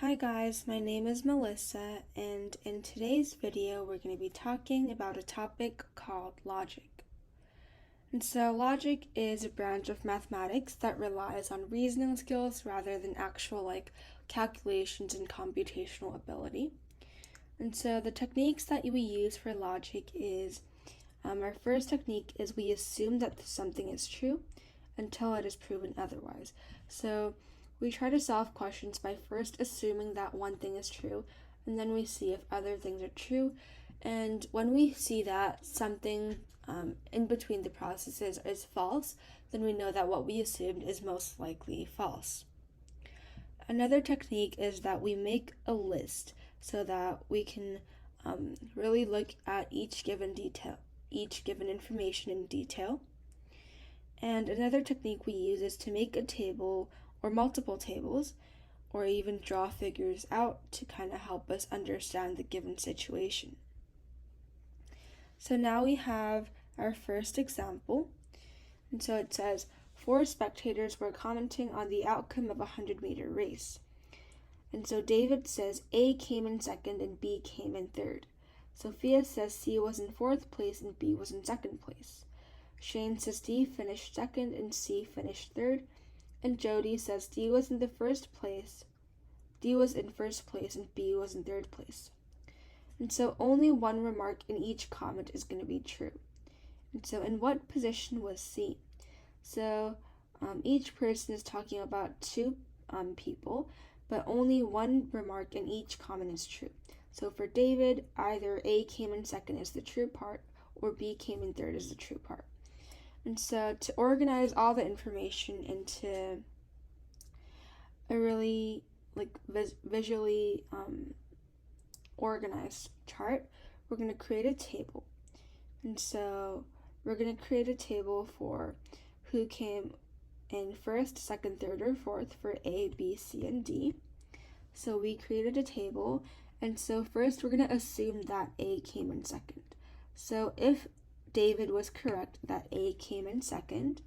Hi guys, my name is Melissa, and in today's video we're going to be talking about a topic called logic. And so logic is a branch of mathematics that relies on reasoning skills rather than actual calculations and computational ability. And so the techniques that we use for logic is, our first technique is we assume that something is true until it is proven otherwise. So we try to solve questions by first assuming that one thing is true, and then we see if other things are true. And when we see that something in between the processes is false, then we know that what we assumed is most likely false. Another technique is that we make a list so that we can really look at each given information in detail. And another technique we use is to make a table or multiple tables, or even draw figures out to kind of help us understand the given situation. So now we have our first example. And so it says, 4 spectators were commenting on the outcome of a 100-meter race. And so David says A came in second and B came in third. Sophia says C was in 4th place and B was in 2nd place. Shane says D finished 2nd and C finished 3rd. And Jody says D was in first place and B was in 3rd place. And so only one remark in each comment is going to be true. And so in what position was C? So each person is talking about 2 people, but only one remark in each comment is true. So for David, either A came in 2nd is the true part, or B came in 3rd is the true part. And so to organize all the information into a really visually organized chart, we're going to create a table. And so we're going to create a table for who came in 1st, 2nd, 3rd, or 4th for A, B, C, and D. So we created a table, and so first we're going to assume that A came in 2nd. So if David was correct that A came in 2nd,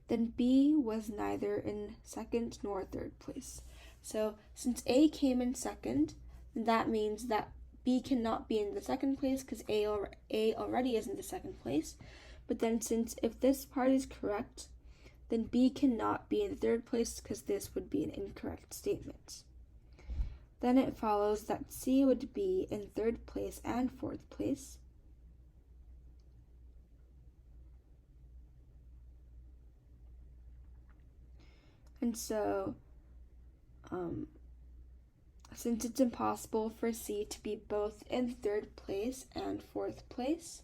then B was neither in 2nd nor 3rd place. So since A came in 2nd, that means that B cannot be in the 2nd place because A already is in the 2nd place. But then if this part is correct, then B cannot be in the 3rd place because this would be an incorrect statement. Then it follows that C would be in 3rd place and 4th place. And so, since it's impossible for C to be both in 3rd place and 4th place,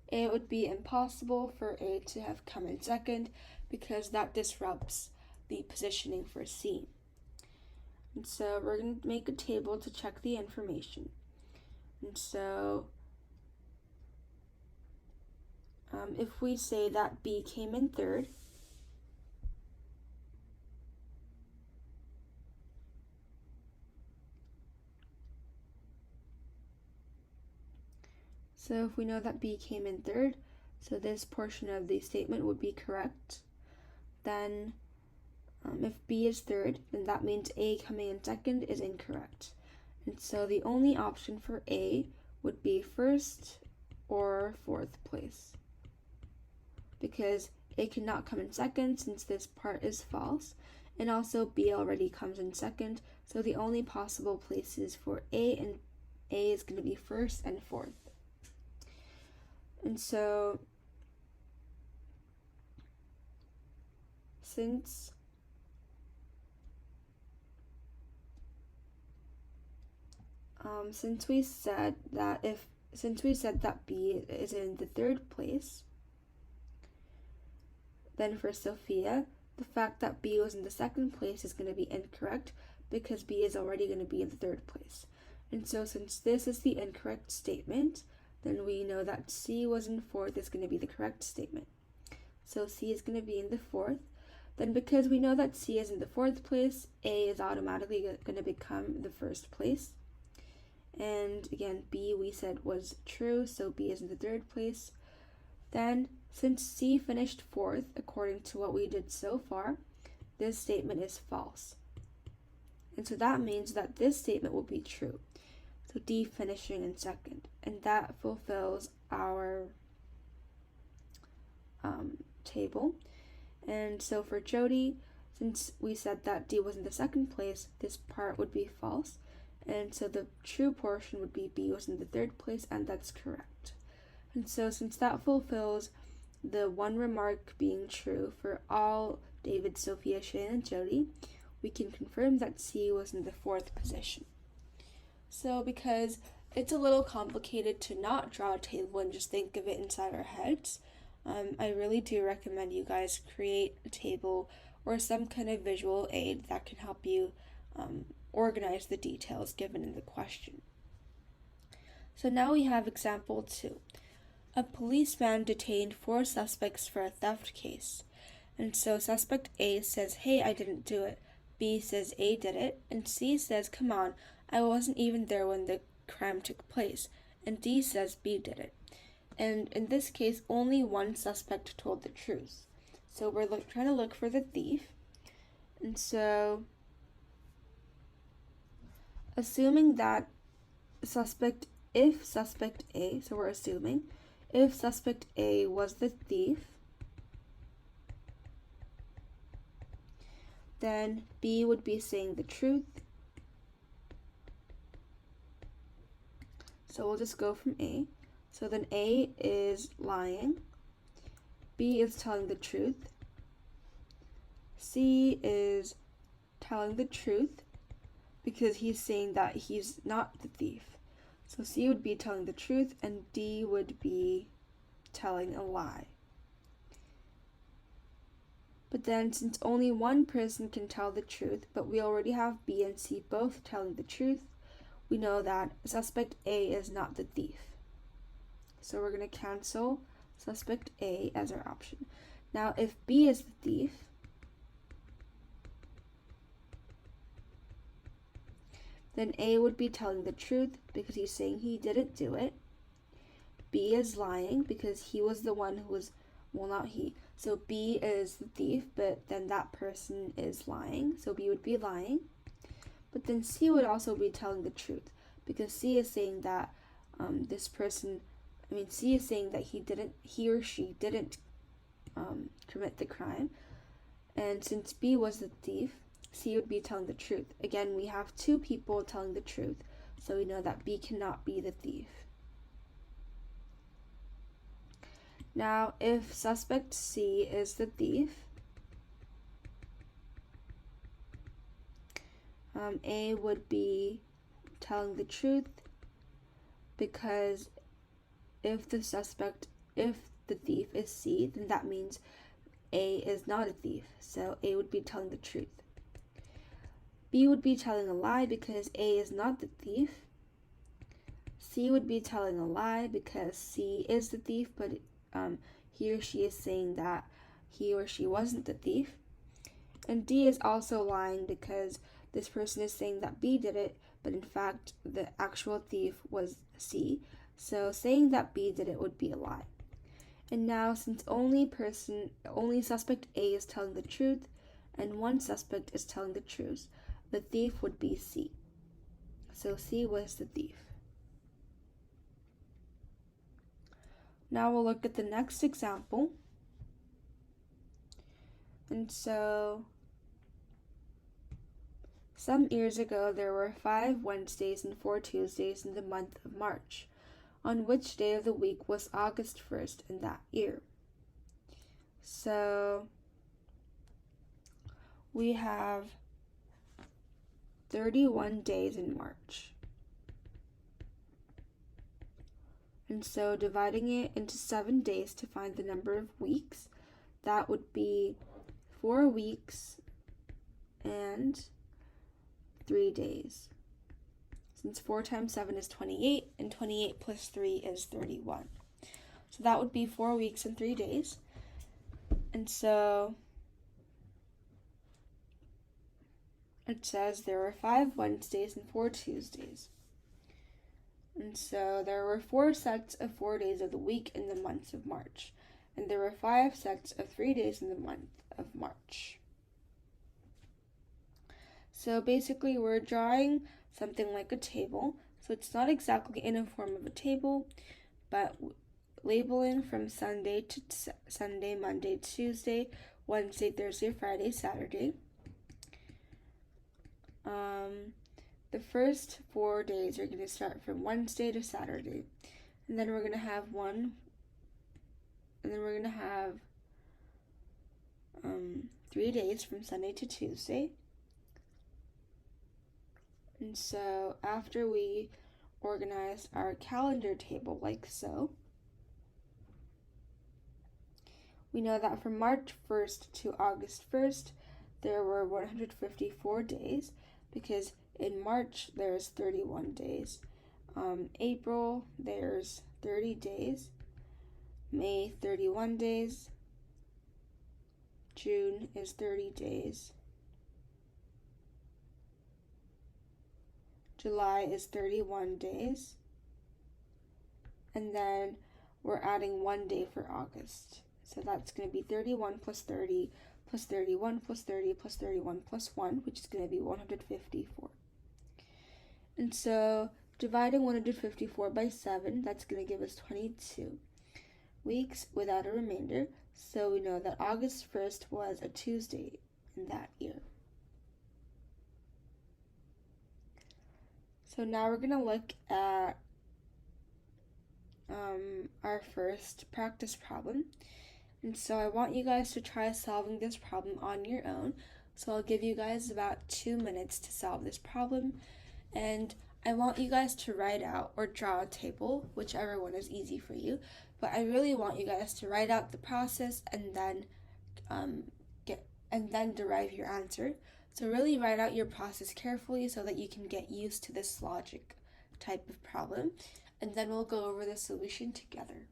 it would be impossible for A to have come in 2nd because that disrupts the positioning for C. And so we're going to make a table to check the information. And so if we say that B came in 3rd, so if we know that B came in 3rd, so this portion of the statement would be correct. Then if B is 3rd, then that means A coming in 2nd is incorrect. And so the only option for A would be 1st or 4th place, because A cannot come in 2nd since this part is false, and also B already comes in 2nd, so the only possible places for A is going to be 1st and 4th. And so since we said that B is in the 3rd place, then for Sophia, the fact that B was in the 2nd place is going to be incorrect because B is already going to be in the 3rd place. And so since this is the incorrect statement, then we know that C was in 4th is going to be the correct statement. So C is going to be in the 4th. Then because we know that C is in the 4th place, A is automatically going to become the 1st place. And again, B we said was true, so B is in the 3rd place. Then Since C finished fourth, according to what we did so far, this statement is false. And so that means that this statement will be true. So D finishing in second. And that fulfills our table. And so for Jody, since we said that D was in the second place, this part would be false. And so the true portion would be B was in the third place, and that's correct. And so since that fulfills the one remark being true for all David, Sophia, Shane, and Jody, we can confirm that C was in the fourth position. So because it's a little complicated to not draw a table and just think of it inside our heads, I really do recommend you guys create a table or some kind of visual aid that can help you organize the details given in the question. So now we have example 2. A policeman detained 4 suspects for a theft case. And so suspect A says, "Hey, I didn't do it." B says A did it. And C says, "Come on, I wasn't even there when the crime took place." And D says B did it. And in this case, only one suspect told the truth. So we're trying to look for the thief. And so, assuming that if suspect A, so we're assuming, if suspect A was the thief, then B would be saying the truth. So we'll just go from A. So then A is lying, B is telling the truth, C is telling the truth because he's saying that he's not the thief. So C would be telling the truth and D would be telling a lie. But then since only one person can tell the truth, but we already have B and C both telling the truth, we know that suspect A is not the thief. So we're going to cancel suspect A as our option. Now if B is the thief, then A would be telling the truth because he's saying he didn't do it. B is lying because he was the one who was, well, not he. So B is the thief, but then that person is lying. So B would be lying. But then C would also be telling the truth because C is saying that C is saying that he or she didn't commit the crime. And since B was the thief, C would be telling the truth. Again, we have 2 people telling the truth, so we know that B cannot be the thief. Now, if suspect C is the thief, A would be telling the truth because if the thief is C, then that means A is not a thief, so A would be telling the truth. B would be telling a lie because A is not the thief. C would be telling a lie because C is the thief, but he or she is saying that he or she wasn't the thief. And D is also lying because this person is saying that B did it, but in fact the actual thief was C. So saying that B did it would be a lie. And now since only suspect A is telling the truth and one suspect is telling the truth, the thief would be C. So C was the thief. Now we'll look at the next example. And so, some years ago there were 5 Wednesdays and 4 Tuesdays in the month of March. On which day of the week was August 1st in that year? So, we have 31 days in March. And so dividing it into 7 days to find the number of weeks, that would be 4 weeks and 3 days. Since 4 times 7 is 28, and 28 plus 3 is 31. So that would be 4 weeks and 3 days. And so it says there were 5 Wednesdays and 4 Tuesdays. And so there were 4 sets of 4 days of the week in the months of March. and there were 5 sets of 3 days in the month of March. So basically we're drawing something like a table. So it's not exactly in a form of a table, but labeling from Sunday to Sunday, Monday, Tuesday, Wednesday, Thursday, Friday, Saturday. The first 4 days are going to start from Wednesday to Saturday. And then we're going to have 3 days from Sunday to Tuesday. And so after we organize our calendar table like so, we know that from March 1st to August 1st, there were 154 days, because in March there's 31 days. April, there's 30 days. May, 31 days. June is 30 days. July is 31 days. And then we're adding 1 day for August. So that's going to be 31 plus 30 plus 31 plus 30 plus 31 plus 1, which is going to be 154. And so dividing 154 by 7, that's going to give us 22 weeks without a remainder. So we know that August 1st was a Tuesday in that year. So now we're going to look at our first practice problem. And so I want you guys to try solving this problem on your own. So I'll give you guys about 2 minutes to solve this problem. And I want you guys to write out or draw a table, whichever one is easy for you. But I really want you guys to write out the process and then derive your answer. So really write out your process carefully so that you can get used to this logic type of problem. And then we'll go over the solution together.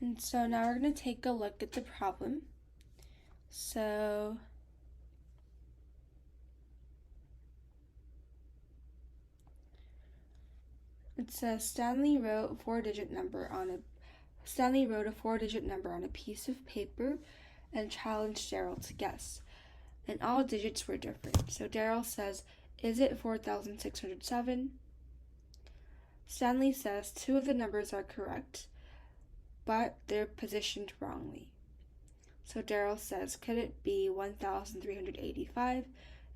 And so now we're going to take a look at the problem. So it says Stanley wrote a 4-digit number on a piece of paper and challenged Daryl to guess. And all digits were different. So Daryl says, "Is it 4,607? Stanley says 2 of the numbers are correct, but they're positioned wrongly. So Daryl says, "Could it be 1,385?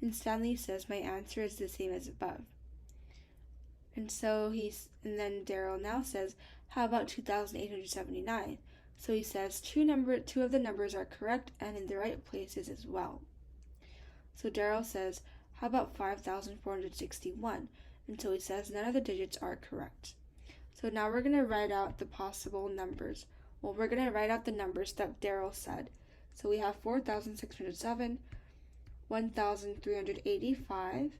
And Stanley says, "My answer is the same as above." And then Daryl now says, "How about 2,879? So he says 2 of the numbers are correct and in the right places as well. So Daryl says, "How about 5,461? And so he says none of the digits are correct." So now we're going to write out the possible numbers. Well, we're going to write out the numbers that Daryl said. So we have 4,607, 1,385,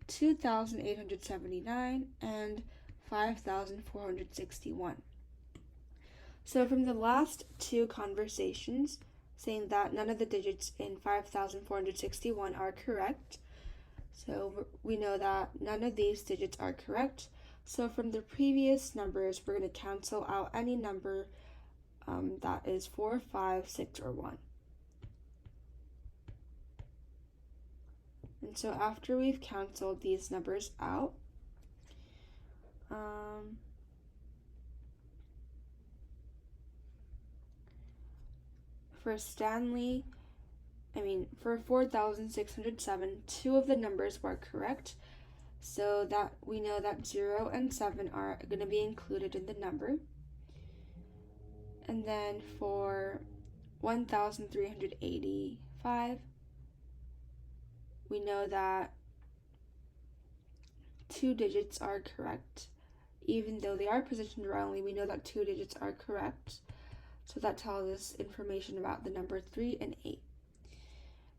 2,879, and 5,461. So from the last 2 conversations, saying that none of the digits in 5,461 are correct, so we know that none of these digits are correct. So from the previous numbers, we're going to cancel out any number that is 4, 5, 6, or 1. And so after we've canceled these numbers out, for for 4,607, two of the numbers were correct, so that we know that 0 and 7 are going to be included in the number. And then for 1,385, we know that two digits are correct. Even though they are positioned wrongly, we know that two digits are correct. So that tells us information about the number 3 and 8.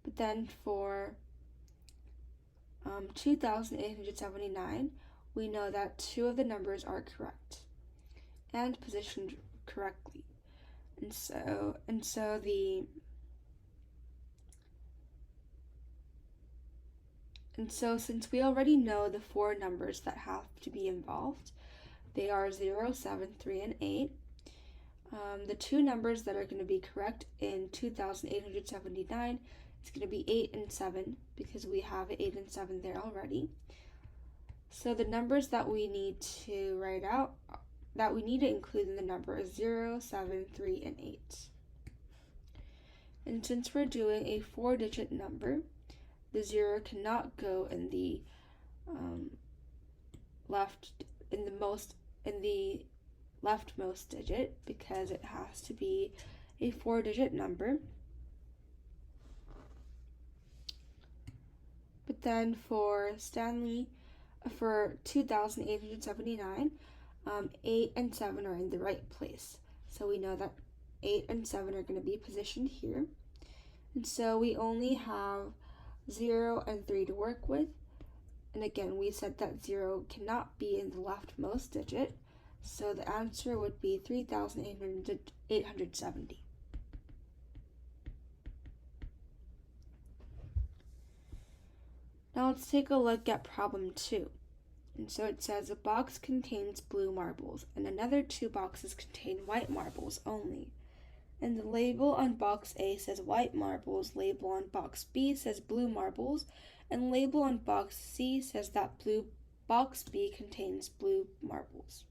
But then for 2,879, we know that two of the numbers are correct and positioned correctly. And so since we already know the four numbers that have to be involved, they are 0, 7, 3, and 8. The two numbers that are going to be correct in 2,879 is going to be 8 and 7, because we have 8 and 7 there already. So the numbers that we need to write out, that we need to include in the number is 0, 7, 3, and 8. And since we're doing a 4-digit number, the 0 cannot go in the leftmost digit, because it has to be a 4-digit number. But then for 2,879, 8 and 7 are in the right place. So we know that 8 and 7 are going to be positioned here. And so we only have 0 and 3 to work with. And again, we said that 0 cannot be in the leftmost digit. So the answer would be 3,870. Now let's take a look at problem 2. And so it says a box contains blue marbles and another 2 boxes contain white marbles only. And the label on box A says white marbles, label on box B says blue marbles, and label on box C says that box B contains blue marbles.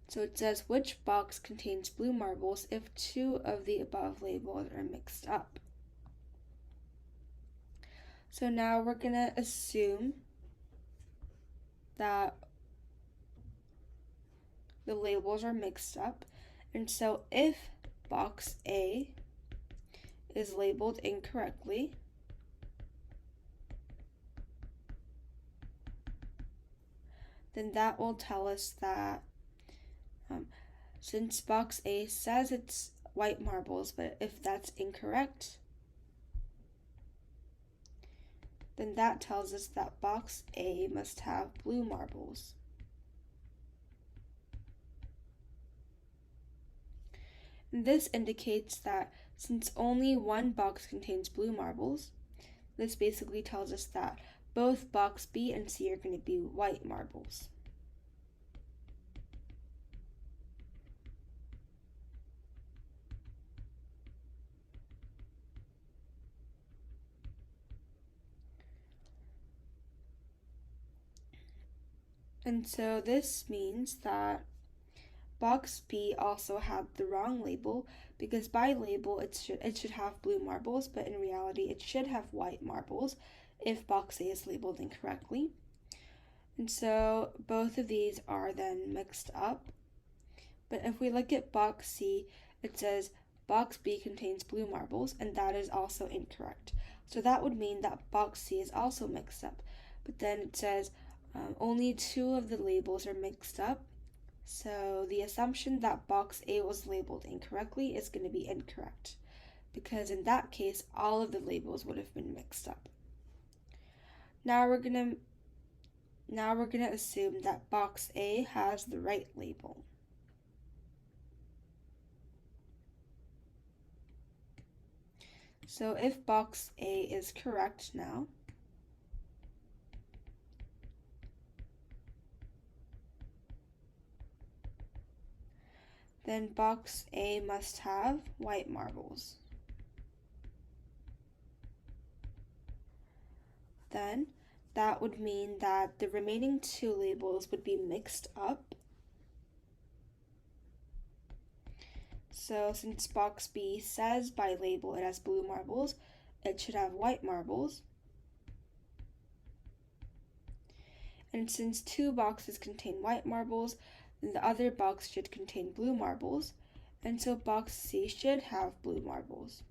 So it says which box contains blue marbles if two of the above labels are mixed up. So now we're going to assume that the labels are mixed up. And so if box A is labeled incorrectly, then that will tell us that since box A says it's white marbles, but if that's incorrect, then that tells us that box A must have blue marbles. And this indicates that since only one box contains blue marbles, this basically tells us that both box B and C are going to be white marbles. And so this means that box B also had the wrong label, because by label it should have blue marbles, but in reality it should have white marbles if box A is labeled incorrectly. And so both of these are then mixed up. But if we look at box C, it says box B contains blue marbles, and that is also incorrect. So that would mean that box C is also mixed up. But then it says only two of the labels are mixed up. So the assumption that box A was labeled incorrectly is going to be incorrect, because in that case, all of the labels would have been mixed up. Now we're going to assume that box A has the right label. So if box A is correct now, then box A must have white marbles. then that would mean that the remaining two labels would be mixed up. So since box B says by label it has blue marbles, it should have white marbles. And since two boxes contain white marbles, then the other box should contain blue marbles, and so box C should have blue marbles.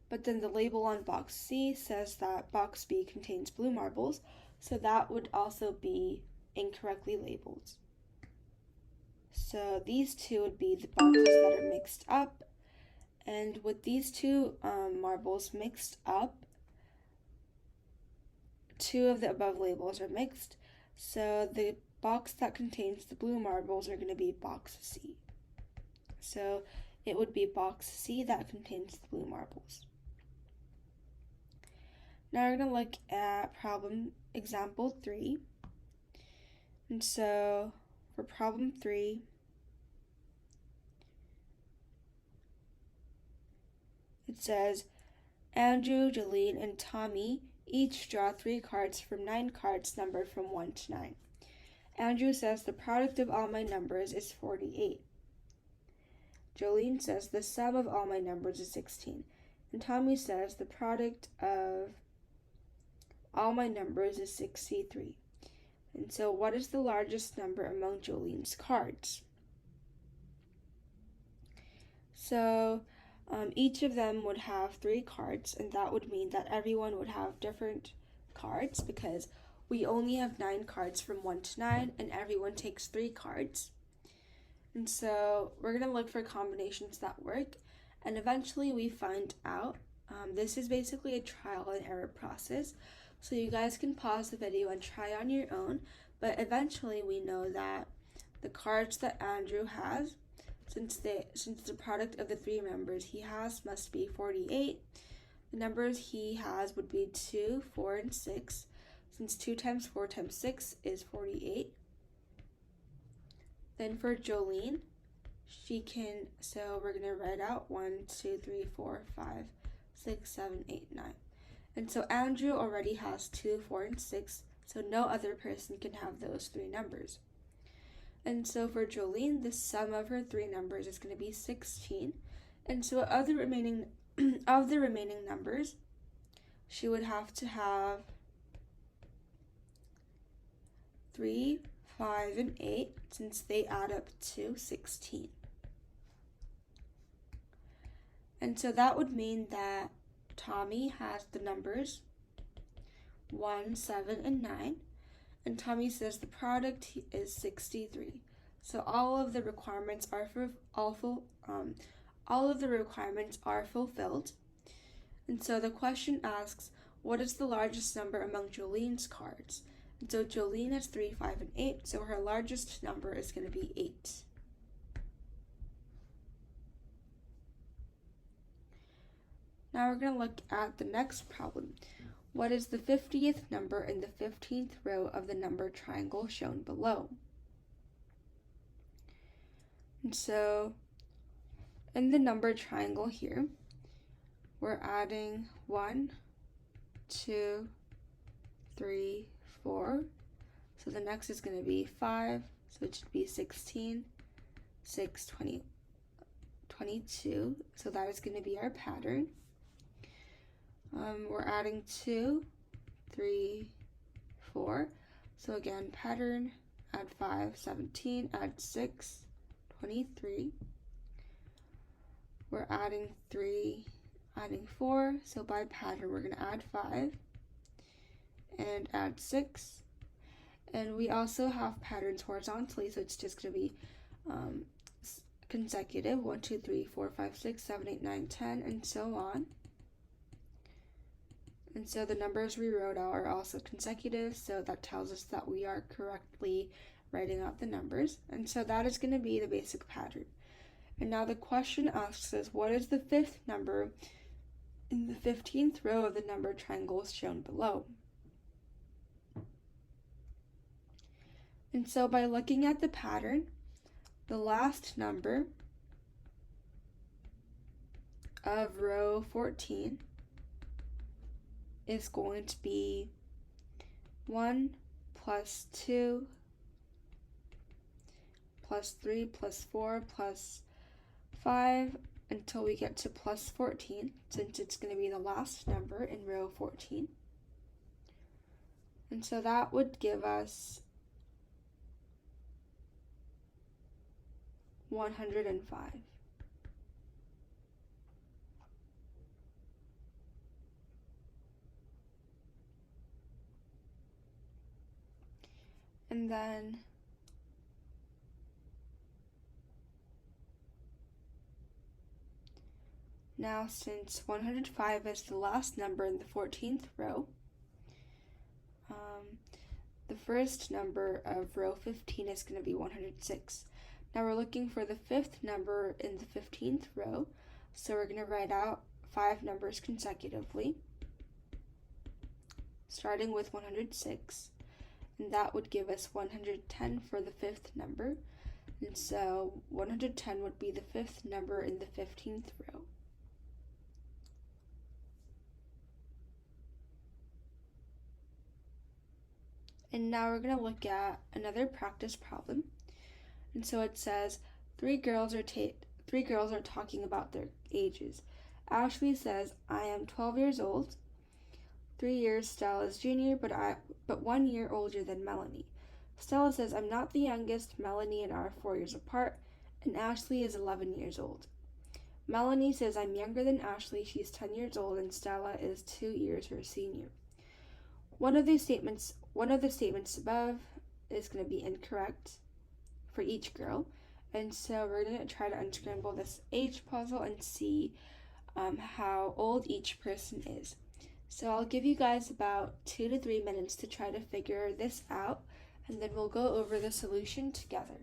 But then the label on box C says that box B contains blue marbles, so that would also be incorrectly labeled. So these two would be the boxes that are mixed up, and with these two marbles mixed up, two of the above labels are mixed, so the box that contains the blue marbles are going to be box C. So it would be box C that contains the blue marbles. Now we're going to look at problem example 3. And so for problem 3, it says, Andrew, Jolene, and Tommy each draw 3 cards from 9 cards numbered from 1 to 9. Andrew says the product of all my numbers is 48. Jolene says the sum of all my numbers is 16. And Tommy says the product of all my numbers is 63. And so what is the largest number among Jolene's cards? So each of them would have 3 cards, and that would mean that everyone would have different cards because we only have 9 cards from 1 to 9, and everyone takes 3 cards. And so we're going to look for combinations that work, and eventually we find out. This is basically a trial and error process, so you guys can pause the video and try on your own, but eventually we know that the cards that Andrew has, since the product of the 3 members he has must be 48, the numbers he has would be 2, 4, and 6, since 2 times 4 times 6 is 48. Then for Jolene, so we're going to write out 1, 2, 3, 4, 5, 6, 7, 8, 9. And so Andrew already has 2, 4, and 6, so no other person can have those 3 numbers. And so for Jolene, the sum of her 3 numbers is going to be 16. And so of the remaining numbers, she would have to have 3, 5, and 8, since they add up to 16. And so that would mean that Tommy has the numbers 1, 7, and 9, and Tommy says the product is 63. So all of the requirements are fulfilled. And so the question asks, what is the largest number among Jolene's cards? And so Jolene has 3, 5, and 8, so her largest number is going to be 8. Now we're going to look at the next problem. What is the 50th number in the 15th row of the number triangle shown below? And so in the number triangle here, we're adding 1, 2, 3, 4. So the next is going to be 5, so it should be 16, 6, 20, 22. So that is going to be our pattern. We're adding 2, 3, 4. So again, pattern, add 5, 17, add 6, 23. We're adding 3, adding 4. So by pattern, we're going to add 5 and add 6. And we also have patterns horizontally, so it's just going to be consecutive, 1, 2, 3, 4, 5, 6, 7, 8, 9, 10, and so on. And so the numbers we wrote out are also consecutive, so that tells us that we are correctly writing out the numbers. And so that is going to be the basic pattern. And now the question asks us, what is the 5th number in the 15th row of the number triangles shown below? And so by looking at the pattern, the last number of row 14 is going to be 1 plus 2 plus 3 plus 4 plus 5 until we get to plus 14, since it's going to be the last number in row 14. And so that would give us 105. And then now, since 105 is the last number in the 14th row, the first number of row 15 is going to be 106. Now we're looking for the fifth number in the 15th row, so we're going to write out 5 numbers consecutively, starting with 106, and that would give us 110 for the fifth number, and so 110 would be the fifth number in the 15th row. And now we're going to look at another practice problem. And so it says, three girls are talking about their ages. Ashley says, I am 12 years old. 3 years Stella is junior, but 1 year older than Melanie. Stella says, I'm not the youngest. Melanie and I are 4 years apart, and Ashley is 11 years old. Melanie says, I'm younger than Ashley. She's 10 years old, and Stella is 2 years her senior. One of the statements above is going to be incorrect for each girl, and so we're going to try to unscramble this age puzzle and see how old each person is. So I'll give you guys about 2 to 3 minutes to try to figure this out, and then we'll go over the solution together.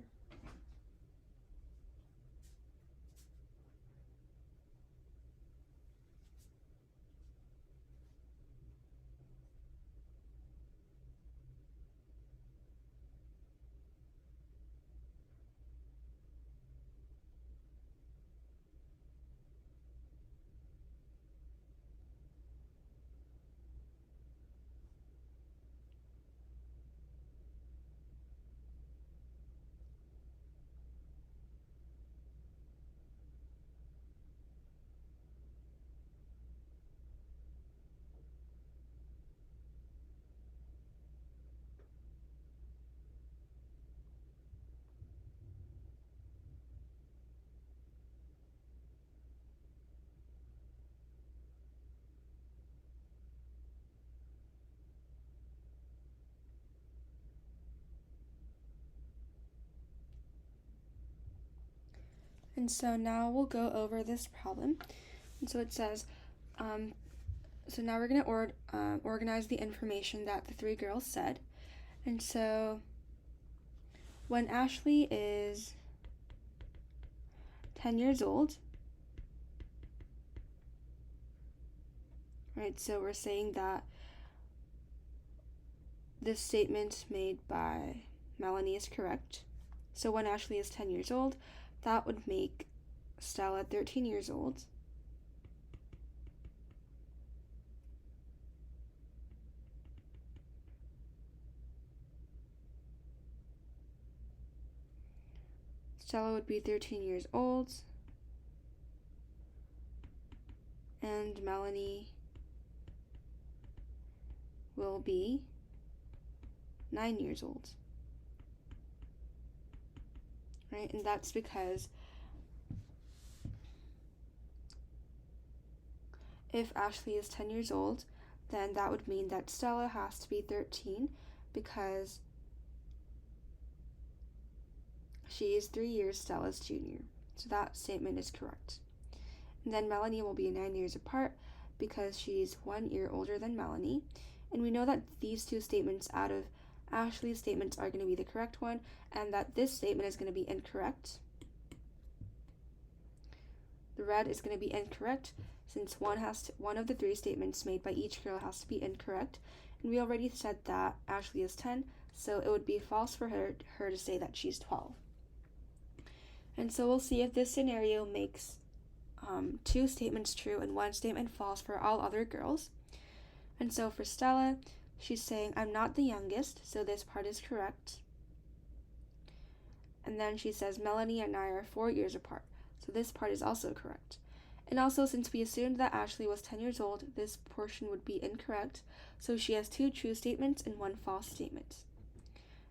And so now we'll go over this problem. And so it says, so now we're going to organize the information that the 3 girls said. And so when Ashley is 10 years old, right, so we're saying that this statement made by Melanie is correct. So when Ashley is 10 years old, that would make Stella 13 years old. Stella would be 13 years old. And Melanie will be 9 years old. Right, and that's because if Ashley is 10 years old, then that would mean that Stella has to be 13 because she is 3 years Stella's junior. So that statement is correct. And then Melanie will be 9 years apart because she's 1 year older than Melanie. And we know that these two statements out of Ashley's statements are going to be the correct one, and that this statement is going to be incorrect. The red is going to be incorrect since one of the 3 statements made by each girl has to be incorrect. And we already said that Ashley is 10, so it would be false for her to say that she's 12. And so we'll see if this scenario makes 2 statements true and 1 statement false for all other girls. And so for Stella, she's saying, I'm not the youngest, so this part is correct. And then she says, Melanie and I are 4 years apart, so this part is also correct. And also, since we assumed that Ashley was 10 years old, this portion would be incorrect, so she has 2 true statements and 1 false statement.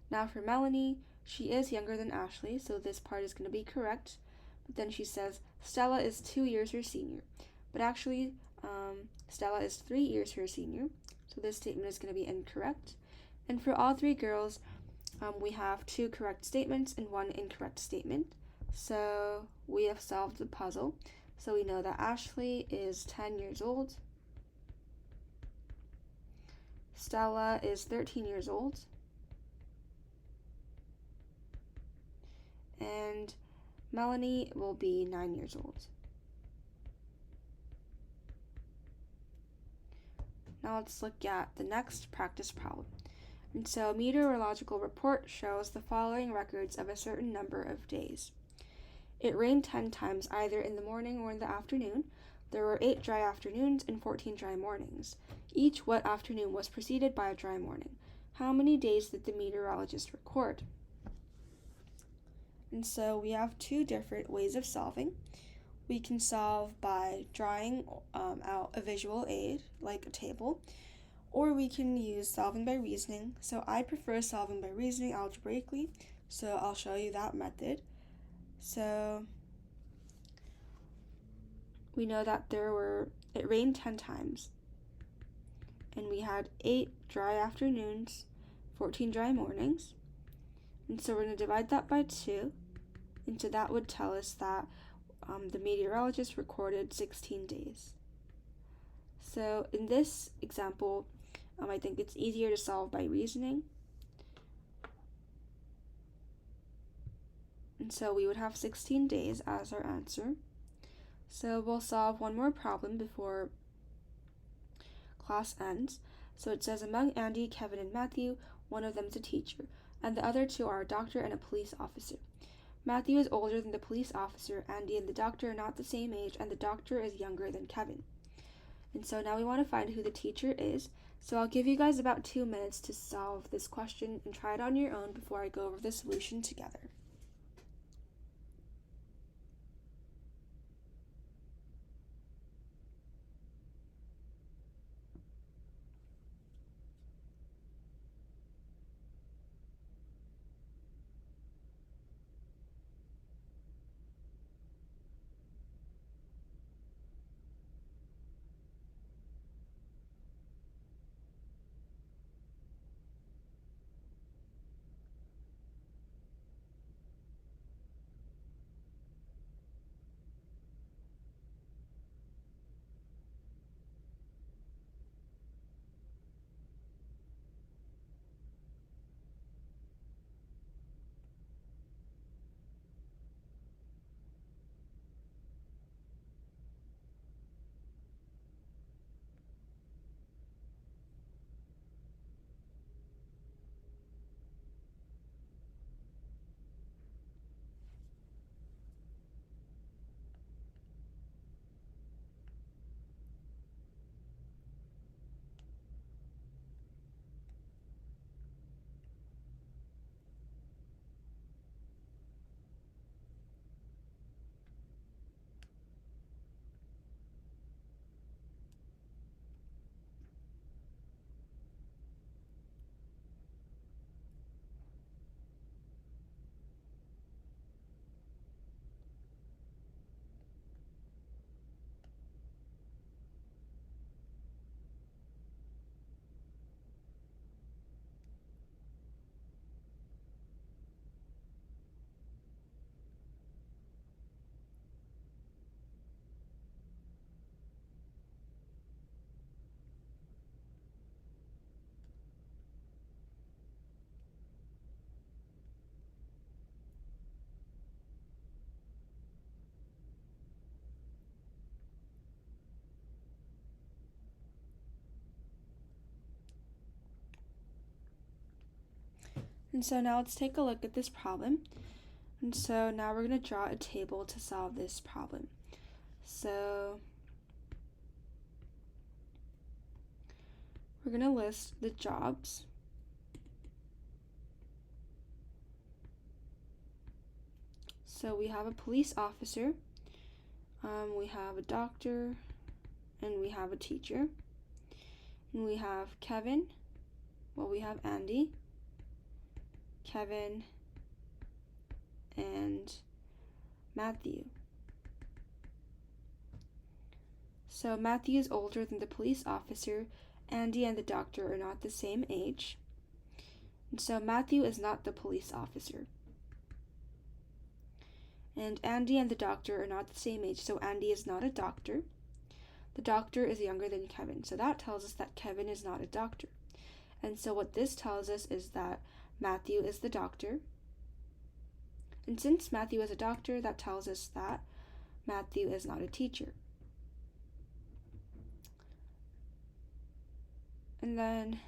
Now for Melanie, she is younger than Ashley, so this part is going to be correct. But then she says, Stella is 2 years her senior. But actually, Stella is 3 years her senior, so this statement is going to be incorrect. And for all 3 girls, we have 2 correct statements and 1 incorrect statement. So we have solved the puzzle. So we know that Ashley is 10 years old. Stella is 13 years old. And Melanie will be 9 years old. Now let's look at the next practice problem. And so a meteorological report shows the following records of a certain number of days. It rained 10 times either in the morning or in the afternoon. There were 8 dry afternoons and 14 dry mornings. Each wet afternoon was preceded by a dry morning. How many days did the meteorologist record? And so we have 2 different ways of solving. We can solve by drawing out a visual aid, like a table, or we can use solving by reasoning. So I prefer solving by reasoning algebraically, so I'll show you that method. So we know that it rained 10 times, and we had 8 dry afternoons, 14 dry mornings. And so we're going to divide that by 2, and so that would tell us that the meteorologist recorded 16 days. So in this example, I think it's easier to solve by reasoning. And so we would have 16 days as our answer. So we'll solve one more problem before class ends. So it says, among Andy, Kevin, and Matthew, one of them is a teacher, and the other 2 are a doctor and a police officer. Matthew is older than the police officer. Andy and the doctor are not the same age, and the doctor is younger than Kevin. And so now we want to find who the teacher is. So I'll give you guys about 2 minutes to solve this question and try it on your own before I go over the solution together. And so now let's take a look at this problem. And so now we're going to draw a table to solve this problem. So we're going to list the jobs. So we have a police officer, we have a doctor, and we have a teacher. And we have Kevin, we have Andy, Kevin, and Matthew. So Matthew is older than the police officer. Andy and the doctor are not the same age. And so Matthew is not the police officer. And Andy and the doctor are not the same age, so Andy is not a doctor. The doctor is younger than Kevin, so that tells us that Kevin is not a doctor. And so what this tells us is that Matthew is the doctor. And since Matthew is a doctor, that tells us that Matthew is not a teacher. And then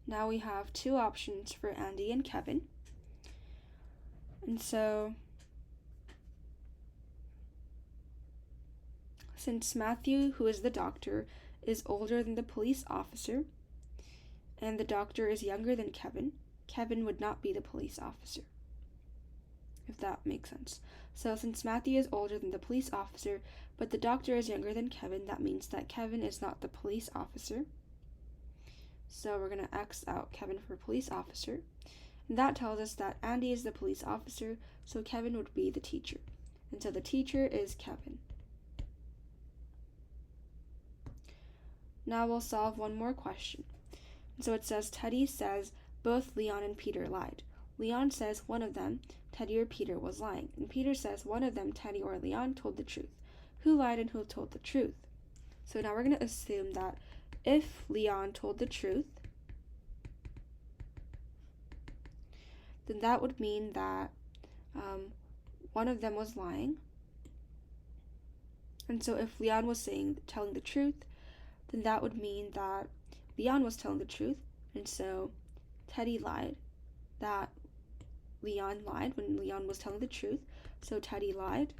now we have two options for Andy and Kevin. And so since Matthew, who is the doctor, is older than the police officer, and the doctor is younger than Kevin, Kevin would not be the police officer, if that makes sense. So since Matthew is older than the police officer, but the doctor is younger than Kevin, that means that Kevin is not the police officer. So we're going to X out Kevin for police officer. And that tells us that Andy is the police officer, so Kevin would be the teacher. And so the teacher is Kevin. Now we'll solve one more question. So it says, Teddy says both Leon and Peter lied. Leon says one of them, Teddy or Peter, was lying. And Peter says one of them, Teddy or Leon, told the truth. Who lied and who told the truth? So now we're going to assume that if Leon told the truth, then that would mean that one of them was lying. And so if Leon was telling the truth, then that would mean that Leon was telling the truth. And so Teddy lied, that Leon lied when Leon was telling the truth. So Teddy lied.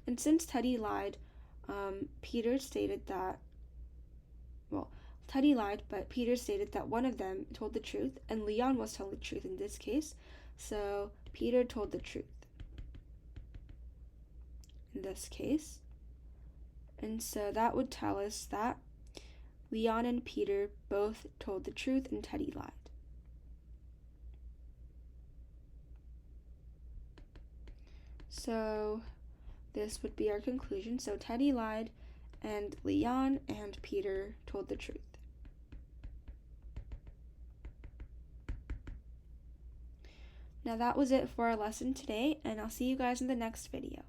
And since Teddy lied, Peter stated that, Teddy lied, but Peter stated that one of them told the truth, and Leon was telling the truth in this case. So Peter told the truth in this case. And so that would tell us that Leon and Peter both told the truth and Teddy lied. So this would be our conclusion. So Teddy lied and Leon and Peter told the truth. Now that was it for our lesson today, and I'll see you guys in the next video.